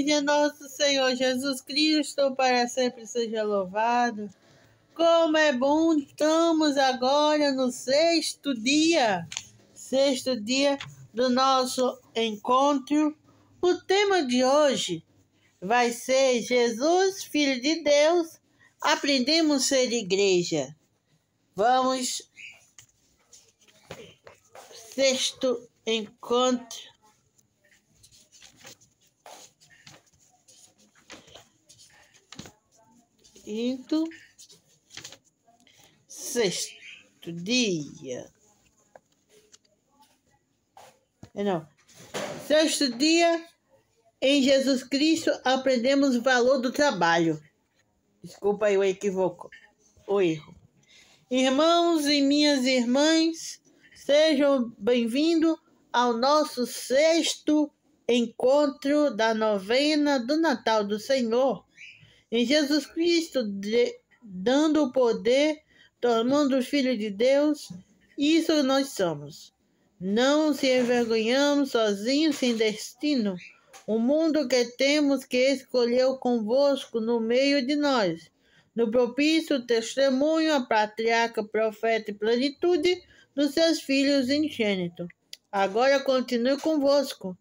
Igreja, nosso Senhor Jesus Cristo, para sempre seja louvado. Como é bom, estamos agora no sexto dia do nosso encontro. O tema de hoje vai ser Jesus, Filho de Deus, aprendemos a ser igreja. Vamos, sexto encontro. Quinto, sexto dia. Sexto dia, em Jesus Cristo, aprendemos o valor do trabalho. Desculpa aí o equívoco, o erro. Irmãos e minhas irmãs, sejam bem-vindos ao nosso sexto encontro da novena do Natal do Senhor. Em Jesus Cristo, dando o poder, tornando os filhos de Deus, isso nós somos. Não se envergonhamos sozinhos, sem destino. O mundo que temos que escolheu convosco no meio de nós. No propício testemunho, a patriarca, profeta e plenitude dos seus filhos ingênitos. Agora continue convosco.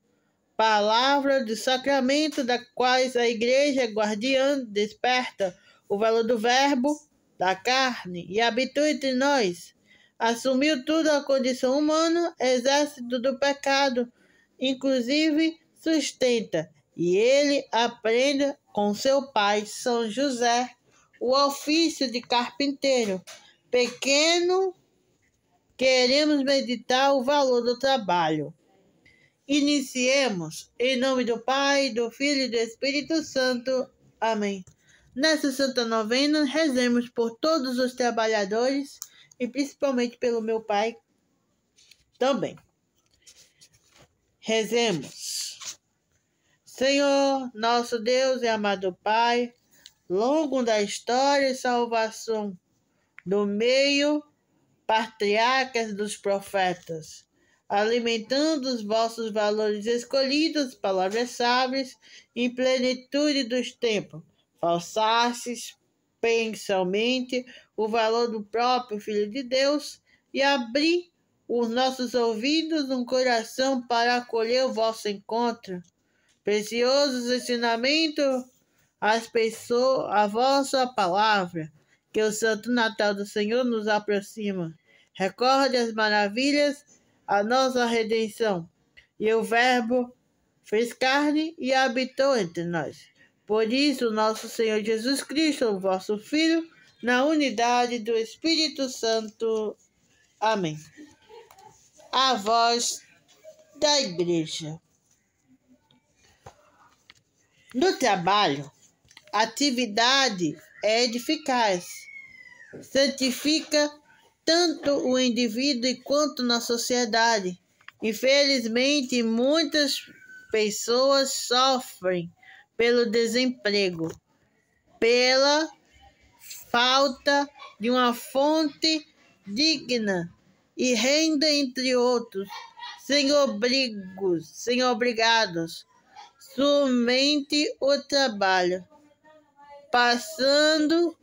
Palavra do sacramento, da quais a igreja guardiã desperta o valor do verbo, da carne, e habitou entre nós. Assumiu tudo a condição humana, exército do pecado, inclusive sustenta, e ele aprende com seu pai, São José, o ofício de carpinteiro. Pequeno, queremos meditar o valor do trabalho. Iniciemos em nome do Pai, do Filho e do Espírito Santo. Amém. Nessa santa novena, rezemos por todos os trabalhadores e principalmente pelo meu pai também. Rezemos. Senhor, nosso Deus e amado Pai, longo da história e salvação do meio patriarcas dos profetas, alimentando os vossos valores escolhidos, palavras sábias, em plenitude dos tempos, falsastes pensalmente o valor do próprio Filho de Deus e abri os nossos ouvidos, um coração para acolher o vosso encontro. Preciosos ensinamentos às pessoas, a vossa palavra, que o Santo Natal do Senhor nos aproxima. Recorde as maravilhas, a nossa redenção. E o Verbo fez carne e habitou entre nós. Por isso, nosso Senhor Jesus Cristo, o vosso Filho, na unidade do Espírito Santo. Amém. A voz da Igreja. No trabalho, a atividade é eficaz, santifica tanto o indivíduo quanto na sociedade. Infelizmente, muitas pessoas sofrem pelo desemprego, pela falta de uma fonte digna e renda, entre outros, sem obrigados, somente o trabalho, passando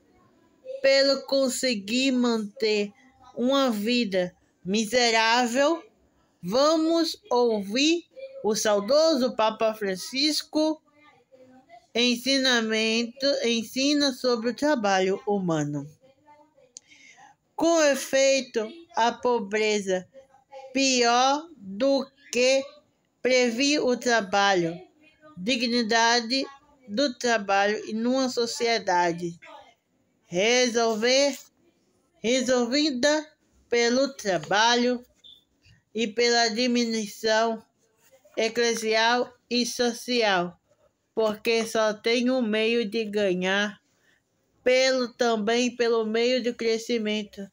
pelo conseguir manter uma vida miserável. Vamos ouvir o saudoso Papa Francisco. Ensina sobre o trabalho humano. Com efeito, a pobreza, pior do que previr o trabalho, dignidade do trabalho em uma sociedade resolvida pelo trabalho e pela diminuição eclesial e social, porque só tem um meio de ganhar, também pelo meio do crescimento.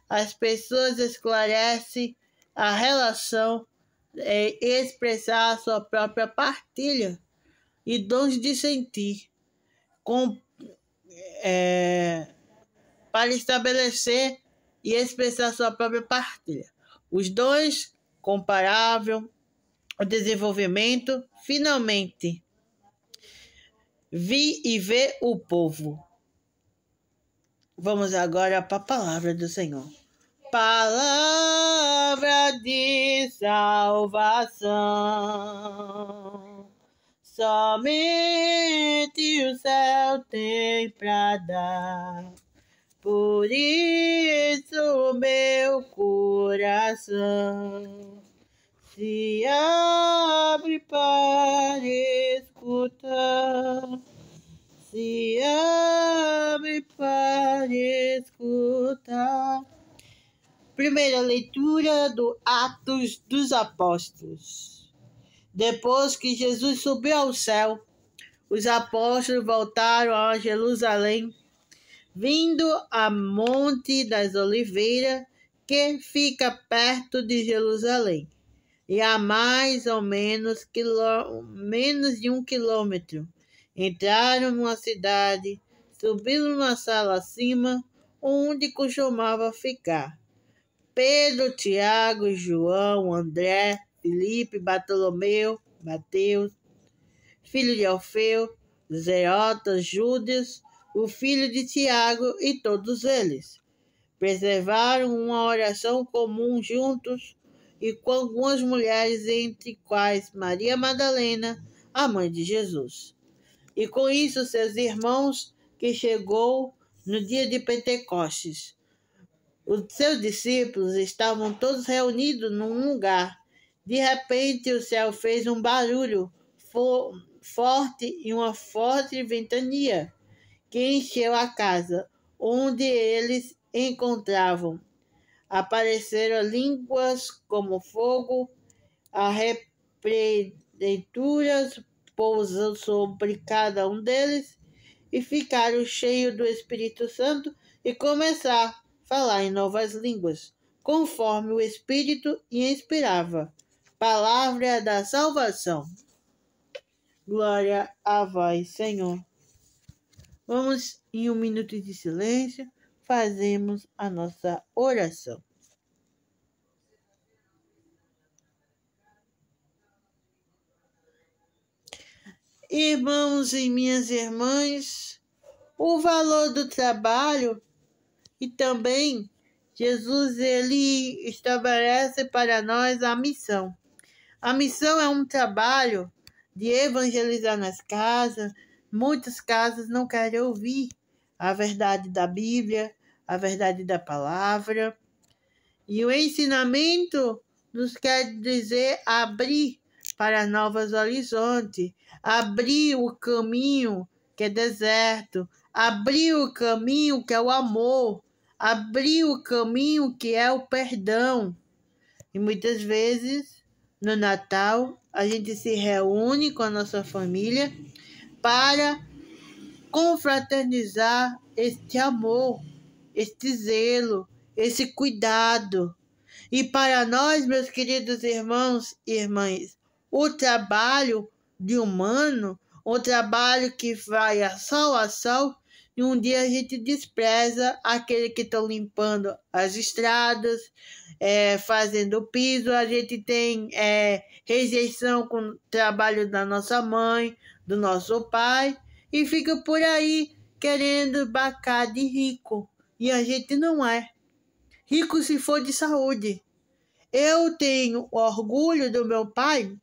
As pessoas esclarecem a relação e expressar a sua própria partilha e dons de sentir, para estabelecer e expressar sua própria partilha. Os dons comparável, o desenvolvimento, finalmente, vi e vê o povo. Vamos agora para a palavra do Senhor. Palavra de salvação, somente o céu tem pra dar. Por isso meu coração se abre para escutar, se abre para escutar. Primeira leitura do Atos dos Apóstolos. Depois que Jesus subiu ao céu, os apóstolos voltaram a Jerusalém, vindo a Monte das Oliveiras, que fica perto de Jerusalém, e a mais ou menos de 1 quilômetro. Entraram numa cidade, subiram numa sala acima, onde costumava ficar Pedro, Tiago, João, André, Filipe, Bartolomeu, Mateus, filho de Alfeu, Zelotas, Judas, o filho de Tiago, e todos eles preservaram uma oração comum juntos e com algumas mulheres, entre quais Maria Madalena, a mãe de Jesus. E com isso seus irmãos, que chegou no dia de Pentecostes. Os seus discípulos estavam todos reunidos num lugar. De repente o céu fez um barulho forte e uma forte ventania que encheu a casa onde eles encontravam. Apareceram línguas como fogo, a representuras pousou sobre cada um deles e ficaram cheios do Espírito Santo e começaram a falar em novas línguas, conforme o Espírito inspirava. Palavra da salvação. Glória a vós, Senhor. Vamos, em 1 minuto de silêncio, fazemos a nossa oração. Irmãos e minhas irmãs, o valor do trabalho e também Jesus, ele estabelece para nós a missão. A missão é um trabalho de evangelizar nas casas. Muitas casas não querem ouvir a verdade da Bíblia, a verdade da palavra. E o ensinamento nos quer dizer abrir para novos horizontes, abrir o caminho que é deserto, abrir o caminho que é o amor, abrir o caminho que é o perdão. E muitas vezes, no Natal, a gente se reúne com a nossa família para confraternizar este amor, este zelo, esse cuidado. E para nós, meus queridos irmãos e irmãs, o trabalho de humano, o trabalho que vai a salvação, e um dia a gente despreza aquele que estão limpando as estradas, fazendo piso. A gente tem rejeição com o trabalho da nossa mãe, do nosso pai, e fica por aí querendo bacar de rico. E a gente não é. Rico se for de saúde. Eu tenho orgulho do meu pai.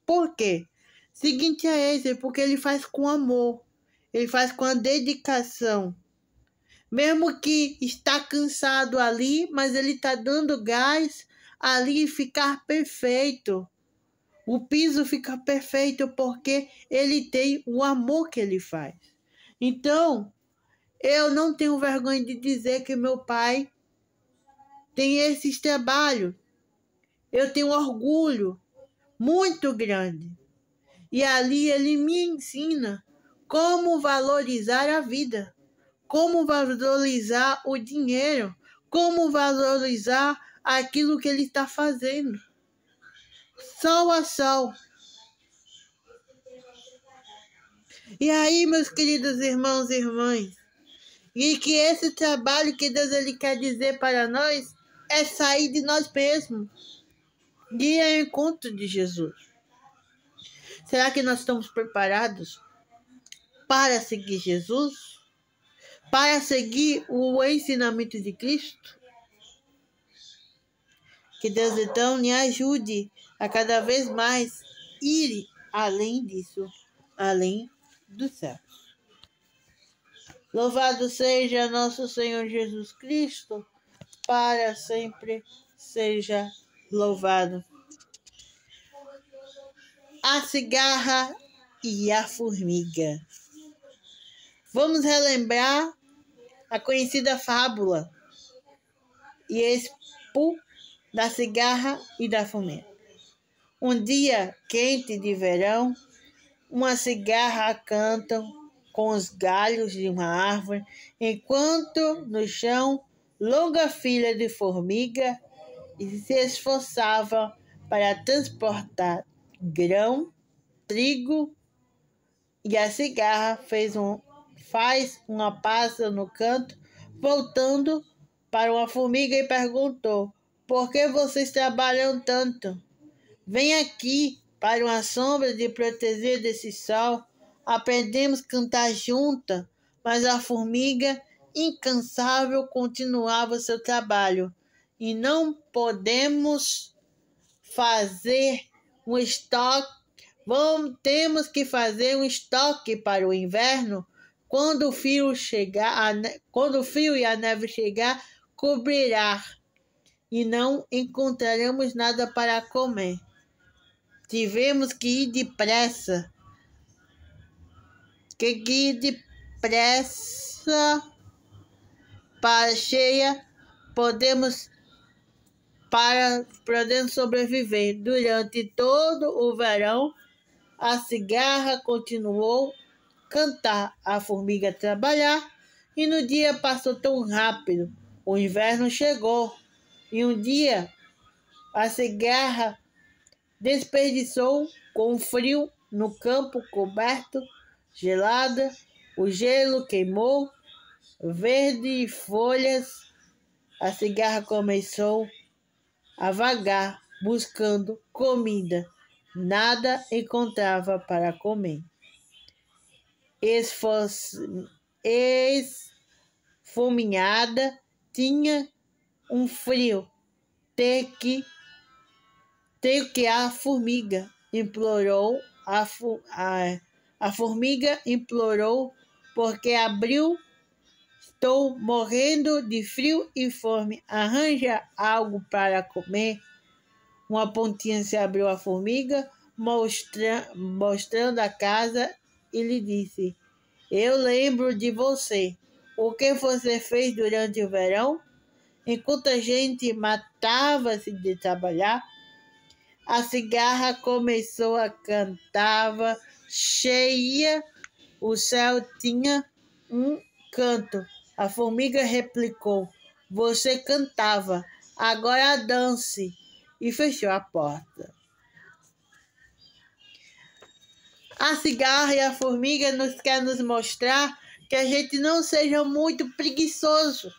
Por quê? Seguinte é esse, porque ele faz com amor. Ele faz com a dedicação. Mesmo que está cansado ali, mas ele está dando gás ali e ficar perfeito. O piso fica perfeito porque ele tem o amor que ele faz. Então, eu não tenho vergonha de dizer que meu pai tem esses trabalhos. Eu tenho orgulho muito grande. E ali ele me ensina como valorizar a vida, como valorizar o dinheiro, como valorizar aquilo que ele está fazendo. Sol a sol. E aí, meus queridos irmãos e irmãs, e que esse trabalho que Deus ele quer dizer para nós é sair de nós mesmos, de ir ao encontro de Jesus. Será que nós estamos preparados para seguir Jesus? Para seguir o ensinamento de Cristo? Que Deus então me ajude a cada vez mais ir além disso, além do céu. Louvado seja nosso Senhor Jesus Cristo, para sempre seja louvado. A cigarra e a formiga. Vamos relembrar a conhecida fábula e expo da cigarra e da formiga. Um dia quente de verão, uma cigarra canta com os galhos de uma árvore, enquanto no chão longa fila de formiga se esforçava para transportar grão, trigo, e a cigarra faz uma pausa no canto, voltando para uma formiga e perguntou: por que vocês trabalham tanto? Vem aqui para uma sombra de proteger desse sol. Aprendemos a cantar junta, mas a formiga, incansável, continuava seu trabalho. E não podemos fazer um estoque. Temos que fazer um estoque para o inverno. Quando o frio e a neve chegar, cobrirá e não encontraremos nada para comer. Tivemos que ir depressa. Para cheia, podemos sobreviver. Durante todo o verão, a cigarra continuou a cantar, a formiga a trabalhar, e no dia passou tão rápido. O inverno chegou, e um dia a cigarra desperdiçou com frio no campo coberto, gelada, o gelo queimou, verde folhas. A cigarra começou a vagar, buscando comida. Nada encontrava para comer. Esfomeada, tinha um frio. Tem que a formiga implorou. A formiga implorou, porque abriu. Estou morrendo de frio e fome. Arranja algo para comer. Uma pontinha se abriu a formiga, mostrando a casa, e lhe disse: eu lembro de você. O que você fez durante o verão? Enquanto a gente matava-se de trabalhar, a cigarra começou a cantar, cheia. O céu tinha um canto. A formiga replicou: você cantava, agora dance. E fechou a porta. A cigarra e a formiga quer nos mostrar que a gente não seja muito preguiçoso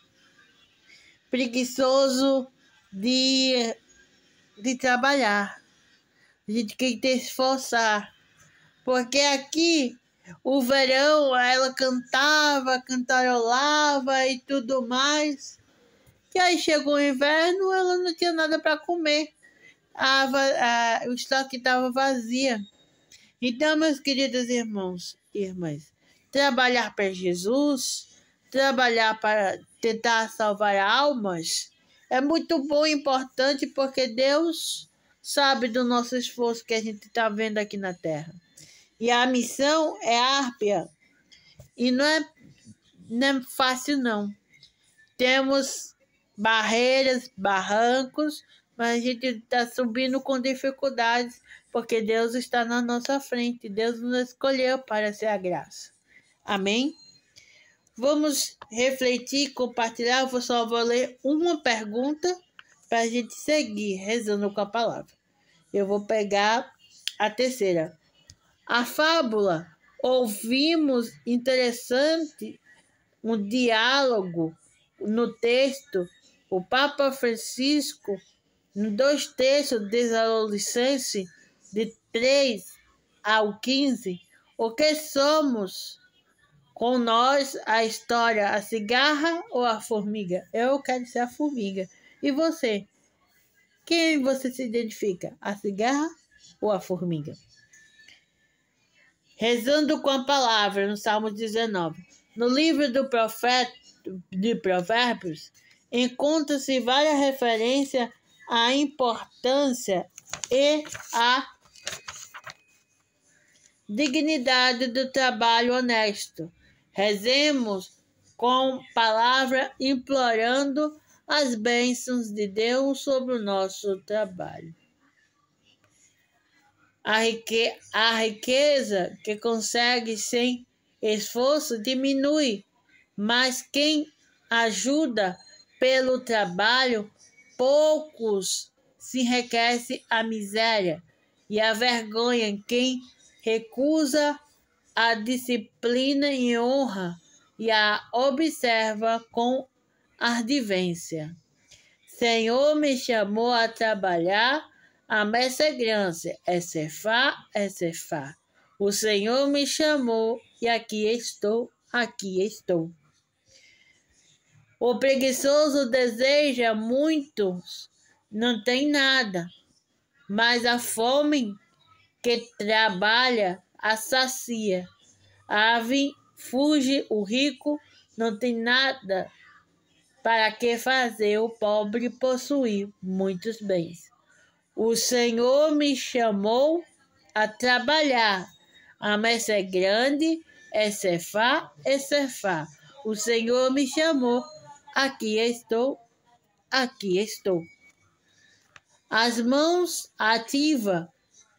de trabalhar. A gente tem que se esforçar. Porque aqui, o verão, ela cantava, cantarolava e tudo mais. E aí chegou o inverno, ela não tinha nada para comer. O estoque estava vazio. Então, meus queridos irmãos e irmãs, trabalhar para Jesus, trabalhar para tentar salvar almas, é muito bom e importante, porque Deus sabe do nosso esforço que a gente está vendo aqui na Terra. E a missão é árdua. E não é fácil, não. Temos barreiras, barrancos, mas a gente está subindo com dificuldades, porque Deus está na nossa frente. Deus nos escolheu para ser a graça. Amém? Vamos refletir, compartilhar. Eu só vou ler uma pergunta para a gente seguir rezando com a palavra. Eu vou pegar a terceira. A fábula, ouvimos interessante um diálogo no texto. O Papa Francisco, nos 2 textos de Tessalonicenses, de 3 ao 15, o que somos com nós a história, a cigarra ou a formiga? Eu quero ser a formiga. E você? Quem você se identifica? A cigarra ou a formiga? Rezando com a palavra, no Salmo 19. No livro do profeta de Provérbios, encontra-se várias referências à importância e à dignidade do trabalho honesto. Rezemos com palavra implorando as bênçãos de Deus sobre o nosso trabalho. A riqueza que consegue sem esforço diminui, mas quem ajuda pelo trabalho, poucos se enriquece a miséria e a vergonha quem recusa a disciplina e honra e a observa com ardivência. Senhor me chamou a trabalhar, a messegrância é cefar, é cefar. O Senhor me chamou e aqui estou, aqui estou. O preguiçoso deseja muitos, não tem nada, mas a fome que trabalha a sacia. A ave fuge, o rico não tem nada para que fazer o pobre possuir muitos bens. O Senhor me chamou a trabalhar. A messe é grande, é cefar, é cefar. O Senhor me chamou, aqui estou, aqui estou. As mãos ativas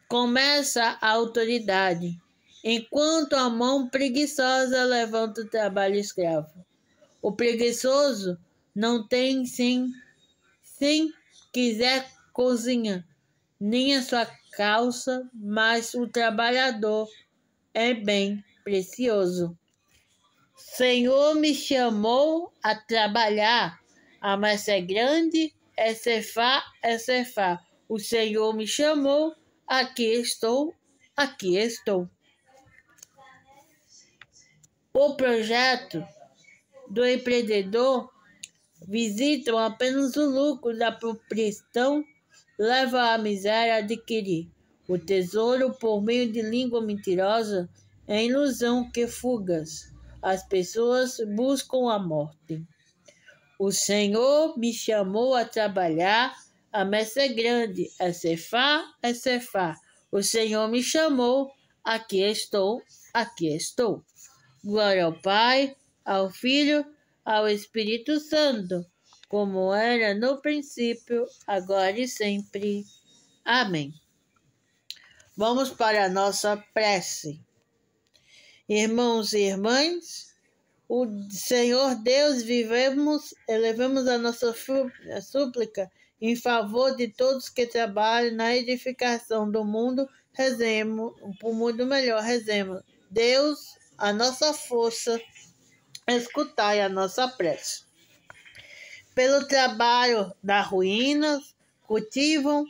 começa a autoridade, enquanto a mão preguiçosa levanta o trabalho escravo. O preguiçoso não tem sem quiser cozinha, nem a sua calça, mas o trabalhador é bem precioso. Senhor me chamou a trabalhar, a messe é grande, é cefar, é cefar. O Senhor me chamou, aqui estou, aqui estou. O projeto do empreendedor visitam apenas o lucro da propriedade, leva à miséria a adquirir o tesouro por meio de língua mentirosa, é ilusão que fugaz. As pessoas buscam a morte. O Senhor me chamou a trabalhar, a messe é grande, é cefar, é cefar. O Senhor me chamou, aqui estou, aqui estou. Glória ao Pai, ao Filho, ao Espírito Santo, como era no princípio, agora e sempre. Amém. Vamos para a nossa prece. Irmãos e irmãs, o Senhor Deus elevemos a nossa súplica em favor de todos que trabalham na edificação do mundo. Rezemos, para um mundo melhor, rezemos. Deus, a nossa força, escutai a nossa prece. Pelo trabalho das ruínas, cultivam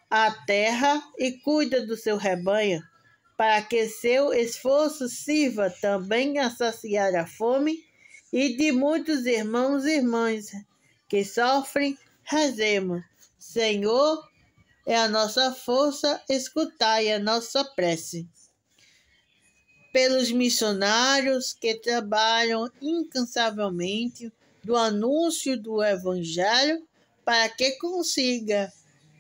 a terra e cuidam do seu rebanho, para que seu esforço sirva também a saciar a fome e de muitos irmãos e irmãs que sofrem, rezemos. Senhor, é a nossa força, escutai a nossa prece. Pelos missionários que trabalham incansavelmente do anúncio do Evangelho, para que consiga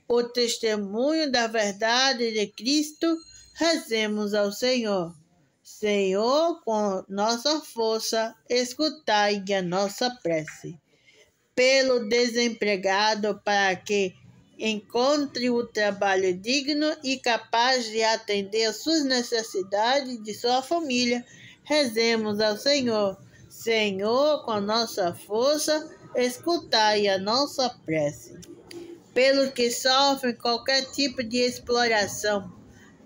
o testemunho da verdade de Cristo, rezemos ao Senhor. Senhor, com nossa força, escutai a nossa prece. Pelo desempregado, para que encontre o trabalho digno e capaz de atender às suas necessidades de sua família, rezemos ao Senhor. Senhor, com nossa força, escutai a nossa prece. Pelos que sofrem qualquer tipo de exploração,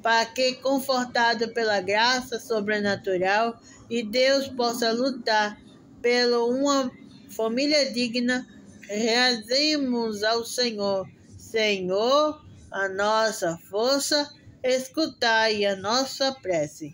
para que, confortado pela graça sobrenatural, e Deus possa lutar pela uma família digna, rezemos ao Senhor. Senhor, a nossa força, escutai a nossa prece.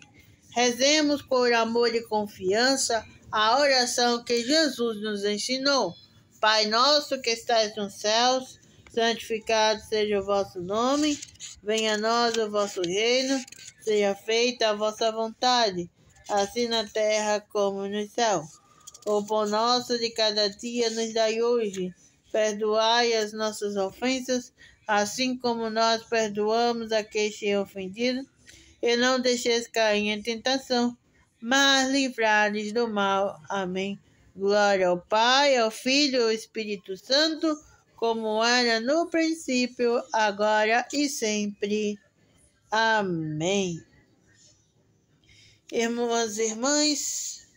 Rezemos por amor e confiança a oração que Jesus nos ensinou. Pai nosso que estais nos céus, santificado seja o vosso nome. Venha a nós o vosso reino. Seja feita a vossa vontade, assim na terra como no céu. O pão nosso de cada dia nos dai hoje. Perdoai as nossas ofensas, assim como nós perdoamos a quem te é ofendido. E não deixeis cair em tentação, mas livrai-nos do mal. Amém. Glória ao Pai, ao Filho e ao Espírito Santo, como era no princípio, agora e sempre. Amém. Irmãos e irmãs,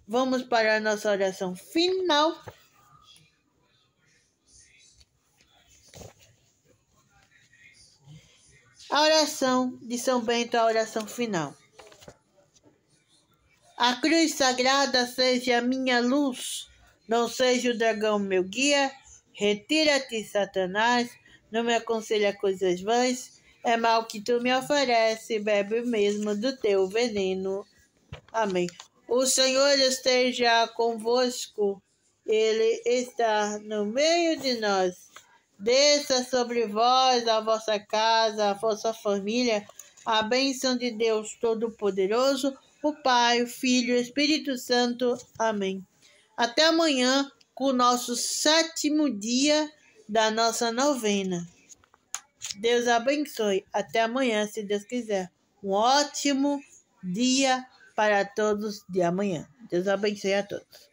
vamos para a nossa oração final. A oração de São Bento, a oração final. A cruz sagrada seja a minha luz, não seja o dragão meu guia. Retira-te, Satanás, não me aconselha coisas vãs. É mal que tu me oferece, bebe mesmo do teu veneno. Amém. O Senhor esteja convosco, Ele está no meio de nós. Desça sobre vós, a vossa casa, a vossa família, a bênção de Deus Todo-Poderoso, o Pai, o Filho e o Espírito Santo. Amém. Até amanhã, com o nosso 7º dia da nossa novena. Deus abençoe. Até amanhã, se Deus quiser. Um ótimo dia para todos de amanhã. Deus abençoe a todos.